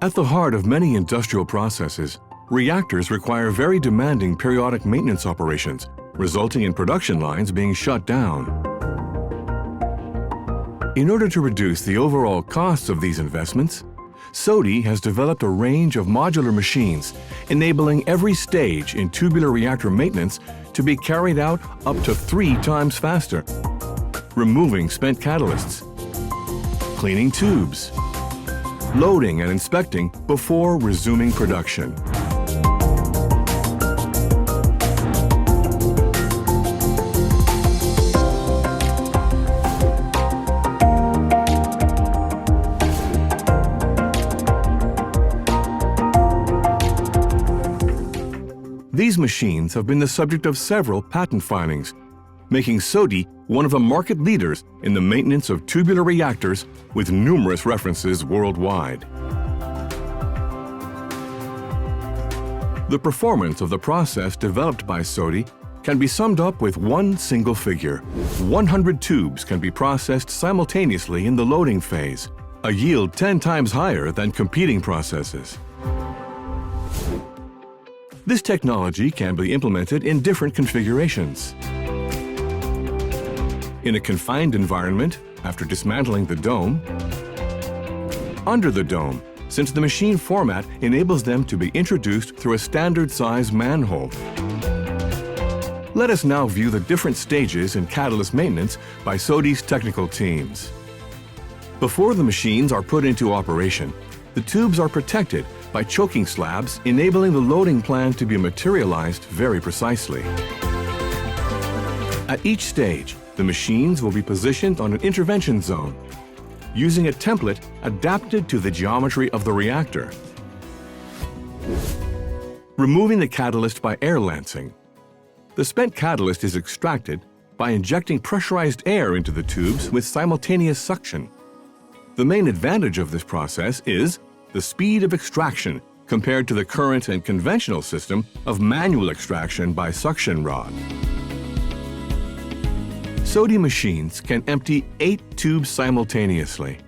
At the heart of many industrial processes, reactors require very demanding periodic maintenance operations, resulting in production lines being shut down. In order to reduce the overall costs of these investments, SODI has developed a range of modular machines, enabling every stage in tubular reactor maintenance to be carried out up to 3 times faster. Removing spent catalysts, cleaning tubes, loading and inspecting before resuming production. These machines have been the subject of several patent filings, making SODI one of the market leaders in the maintenance of tubular reactors with numerous references worldwide. The performance of the process developed by SODI can be summed up with one single figure. 100 tubes can be processed simultaneously in the loading phase, a yield 10 times higher than competing processes. This technology can be implemented in different configurations. In a confined environment, after dismantling the dome, under the dome, since the machine format enables them to be introduced through a standard size manhole. Let us now view the different stages in catalyst maintenance by SODI's technical teams. Before the machines are put into operation, the tubes are protected by choking slabs, enabling the loading plan to be materialized very precisely. At each stage, the machines will be positioned on an intervention zone, using a template adapted to the geometry of the reactor. Removing the catalyst by air lancing. The spent catalyst is extracted by injecting pressurized air into the tubes with simultaneous suction. The main advantage of this process is the speed of extraction compared to the current and conventional system of manual extraction by suction rod. SODI machines can empty 8 tubes simultaneously,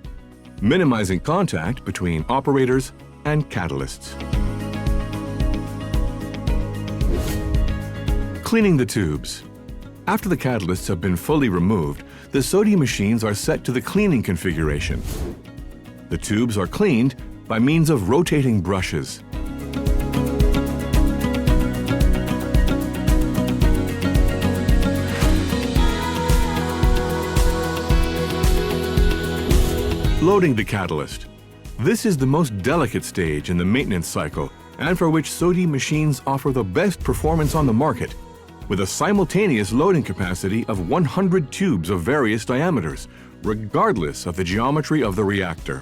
minimizing contact between operators and catalysts. Cleaning the tubes. After the catalysts have been fully removed, the SODI machines are set to the cleaning configuration. The tubes are cleaned by means of rotating brushes. Loading the catalyst. This is the most delicate stage in the maintenance cycle and for which SODI machines offer the best performance on the market, with a simultaneous loading capacity of 100 tubes of various diameters, regardless of the geometry of the reactor.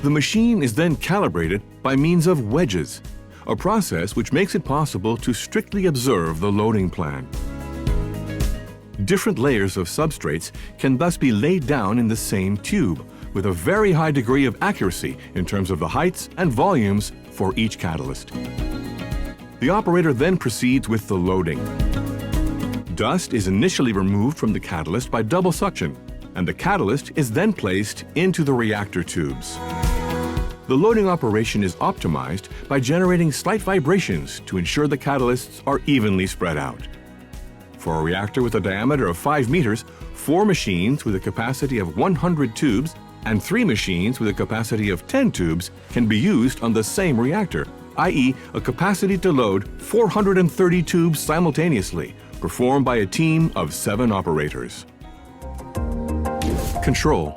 The machine is then calibrated by means of wedges, a process which makes it possible to strictly observe the loading plan. Different layers of substrates can thus be laid down in the same tube, with a very high degree of accuracy in terms of the heights and volumes for each catalyst. The operator then proceeds with the loading. Dust is initially removed from the catalyst by double suction, and the catalyst is then placed into the reactor tubes. The loading operation is optimized by generating slight vibrations to ensure the catalysts are evenly spread out. For a reactor with a diameter of 5 meters, 4 machines with a capacity of 100 tubes and 3 machines with a capacity of 10 tubes can be used on the same reactor, i.e. a capacity to load 430 tubes simultaneously, performed by a team of 7 operators. Control.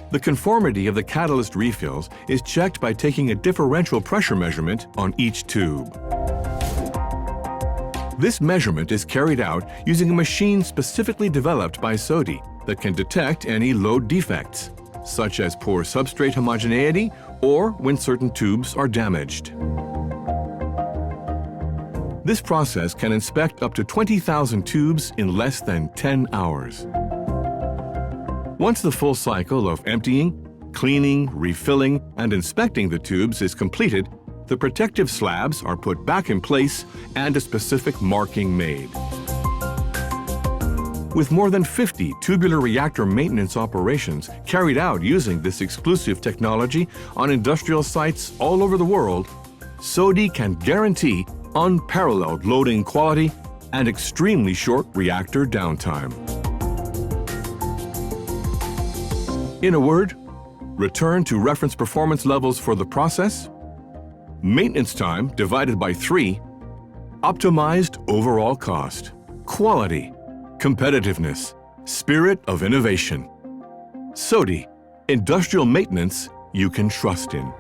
The conformity of the catalyst refills is checked by taking a differential pressure measurement on each tube. This measurement is carried out using a machine specifically developed by SODI that can detect any load defects, such as poor substrate homogeneity or when certain tubes are damaged. This process can inspect up to 20,000 tubes in less than 10 hours. Once the full cycle of emptying, cleaning, refilling, and inspecting the tubes is completed, the protective slabs are put back in place and a specific marking made. With more than 50 tubular reactor maintenance operations carried out using this exclusive technology on industrial sites all over the world, SODI can guarantee unparalleled loading quality and extremely short reactor downtime. In a word, return to reference performance levels for the process, maintenance time divided by 3, optimized overall cost, quality, competitiveness, spirit of innovation. SODI, industrial maintenance you can trust in.